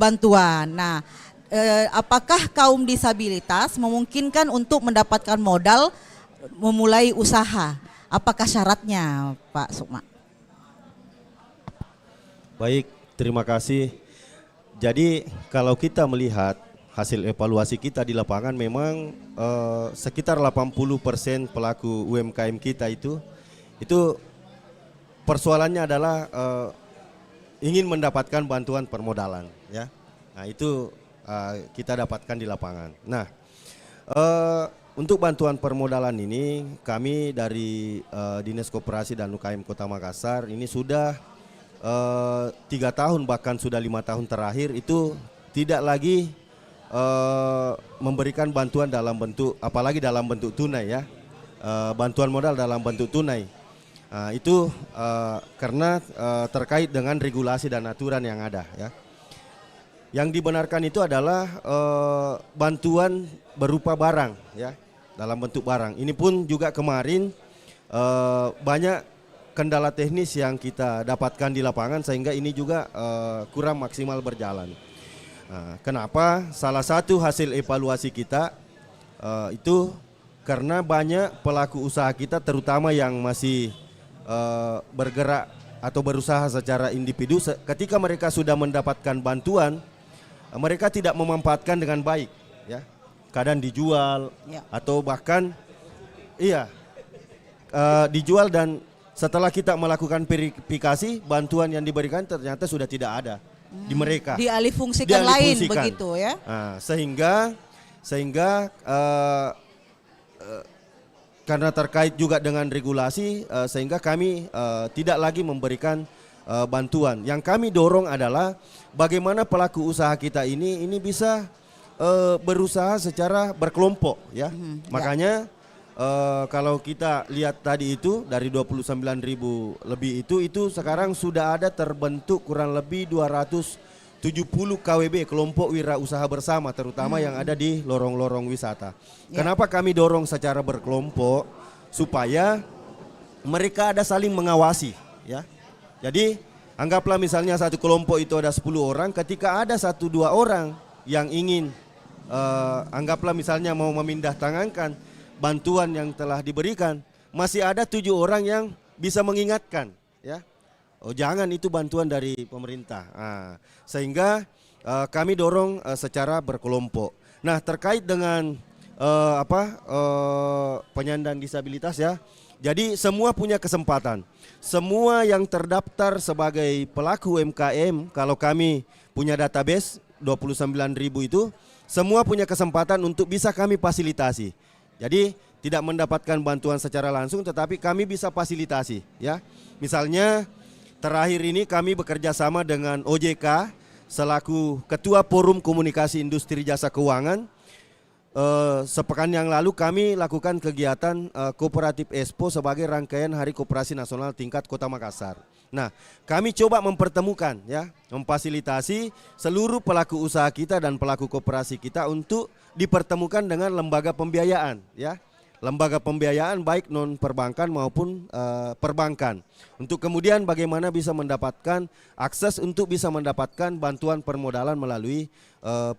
bantuan? Nah, apakah kaum disabilitas memungkinkan untuk mendapatkan modal memulai usaha? Apakah syaratnya, Pak Sukma? Baik, terima kasih. Jadi kalau kita melihat hasil evaluasi kita di lapangan, memang sekitar 80% pelaku UMKM kita itu persoalannya adalah ingin mendapatkan bantuan permodalan ya. Nah itu kita dapatkan di lapangan. Nah, untuk bantuan permodalan ini kami dari Dinas Koperasi dan UKM Kota Makassar ini sudah 3 tahun, bahkan sudah 5 tahun terakhir itu tidak lagi memberikan bantuan dalam bentuk, apalagi dalam bentuk tunai ya, bantuan modal dalam bentuk tunai. Itu karena terkait dengan regulasi dan aturan yang ada ya. Yang dibenarkan itu adalah bantuan berupa barang ya, dalam bentuk barang. Ini pun juga kemarin banyak kendala teknis yang kita dapatkan di lapangan sehingga ini juga kurang maksimal berjalan. Kenapa? Salah satu hasil evaluasi kita itu karena banyak pelaku usaha kita, terutama yang masih bergerak atau berusaha secara individu, ketika mereka sudah mendapatkan bantuan, mereka tidak memanfaatkan dengan baik ya, kadang dijual ya, atau bahkan dijual, dan setelah kita melakukan verifikasi bantuan yang diberikan ternyata sudah tidak ada di mereka, dialihfungsikan lain begitu ya. Sehingga karena terkait juga dengan regulasi, sehingga kami tidak lagi memberikan bantuan. Yang kami dorong adalah bagaimana pelaku usaha kita ini bisa berusaha secara berkelompok ya. Makanya kalau kita lihat tadi itu dari 29.000 lebih itu sekarang sudah ada terbentuk kurang lebih 270 KWB, kelompok wirausaha bersama, terutama yang ada di lorong-lorong wisata. Kenapa kami dorong secara berkelompok? Supaya mereka ada saling mengawasi ya. Jadi anggaplah misalnya satu kelompok itu ada 10 orang, ketika ada 1-2 orang yang ingin anggaplah misalnya mau memindah tangankan bantuan yang telah diberikan, masih ada 7 orang yang bisa mengingatkan ya. Oh jangan, itu bantuan dari pemerintah. Sehingga kami dorong secara berkelompok. Nah, terkait dengan penyandang disabilitas ya. Jadi semua punya kesempatan. Semua yang terdaftar sebagai pelaku UMKM, kalau kami punya database 29.000 itu, semua punya kesempatan untuk bisa kami fasilitasi. Jadi tidak mendapatkan bantuan secara langsung, tetapi kami bisa fasilitasi ya. Misalnya terakhir ini kami bekerja sama dengan OJK selaku Ketua Forum Komunikasi Industri Jasa Keuangan. Sepekan yang lalu kami lakukan kegiatan Kooperatif Expo sebagai rangkaian Hari Koperasi Nasional tingkat Kota Makassar. Nah, kami coba mempertemukan ya, memfasilitasi seluruh pelaku usaha kita dan pelaku koperasi kita untuk dipertemukan dengan lembaga pembiayaan ya. Lembaga pembiayaan baik non perbankan maupun perbankan. Untuk kemudian bagaimana bisa mendapatkan akses untuk bisa mendapatkan bantuan permodalan melalui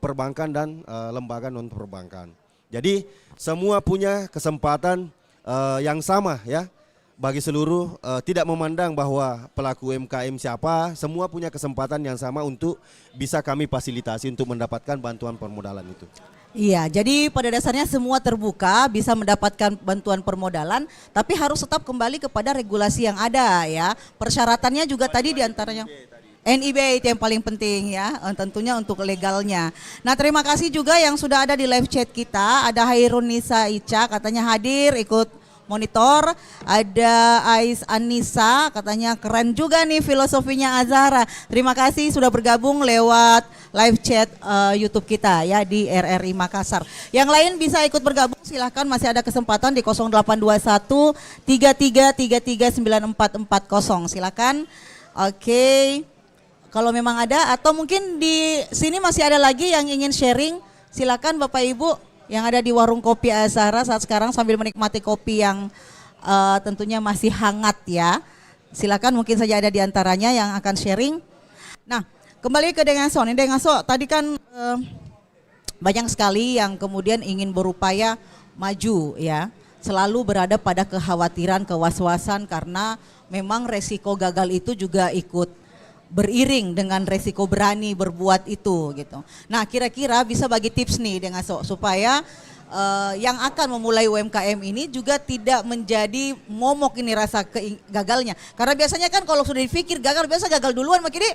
perbankan dan lembaga non perbankan. Jadi semua punya kesempatan yang sama ya. Bagi seluruh tidak memandang bahwa pelaku UMKM siapa, semua punya kesempatan yang sama untuk bisa kami fasilitasi untuk mendapatkan bantuan permodalan itu. Iya, jadi pada dasarnya semua terbuka, bisa mendapatkan bantuan permodalan, tapi harus tetap kembali kepada regulasi yang ada ya. Persyaratannya juga tadi diantaranya NIB itu yang paling penting ya, tentunya untuk legalnya. Nah, terima kasih juga yang sudah ada di live chat kita. Ada Hairun Nisa Ica katanya hadir ikut monitor, ada Ais Anissa katanya keren juga nih filosofinya Azahra. Terima kasih sudah bergabung lewat live chat YouTube kita ya di RRI Makassar. Yang lain bisa ikut bergabung, silahkan, masih ada kesempatan di 0821 3333 9440. Silakan. Oke. Kalau memang ada atau mungkin di sini masih ada lagi yang ingin sharing, silakan Bapak Ibu yang ada di warung kopi Azahra saat sekarang sambil menikmati kopi yang tentunya masih hangat ya. Silakan, mungkin saja ada di antaranya yang akan sharing. Nah, kembali ke Dengaso. Nih Dengaso, tadi kan banyak sekali yang kemudian ingin berupaya maju ya. Selalu berada pada kekhawatiran, kewas-wasan karena memang resiko gagal itu juga ikut beriring dengan resiko berani berbuat itu gitu. Nah, kira-kira bisa bagi tips nih dengan supaya yang akan memulai UMKM ini juga tidak menjadi momok ini rasa gagalnya. Karena biasanya kan kalau sudah dipikir gagal, biasa gagal duluan makanya.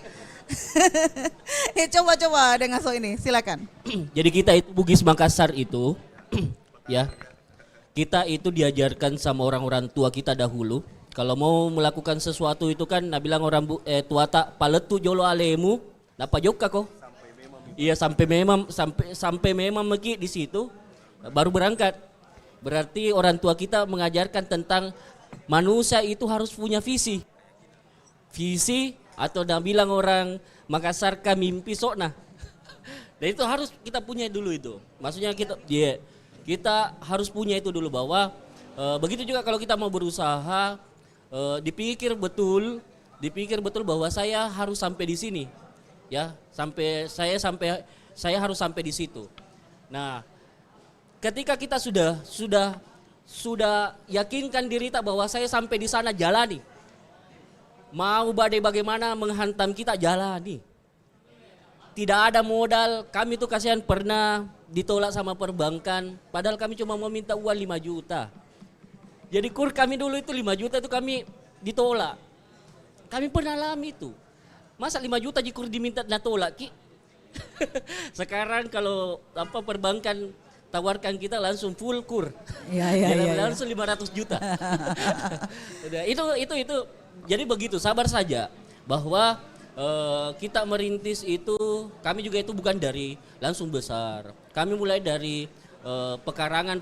Coba-coba dengan ini, silakan. Jadi kita itu Bugis Makassar itu ya, kita itu diajarkan sama orang-orang tua kita dahulu. Kalau mau melakukan sesuatu itu kan, nah bilang orang tua tak paletu jolo alemu, napa joka kok? Iya, sampai memang meki di situ baru berangkat. Berarti orang tua kita mengajarkan tentang manusia itu harus punya visi. Visi atau dah bilang orang Makassar ka mimpi sokna. Dan itu harus kita punya dulu itu. Maksudnya kita harus punya itu dulu bahwa begitu juga kalau kita mau berusaha. Dipikir betul bahwa saya harus sampai di sini, ya, saya harus sampai di situ. Nah, ketika kita sudah yakinkan diri tak bahwa saya sampai di sana, jalani. Mau badai bagaimana menghantam kita, jalani. Tidak ada modal, kami tuh kasihan pernah ditolak sama perbankan, padahal kami cuma mau minta uang 5 juta. Jadi kur kami dulu itu 5 juta itu kami ditolak. Kami pernah alami itu. Masa 5 juta jikur diminta ditolak ki? Sekarang kalau perbankan tawarkan kita langsung full kur. Iya. Langsung 500 juta. itu jadi begitu, sabar saja bahwa kita merintis itu, kami juga itu bukan dari langsung besar. Kami mulai dari pekarangan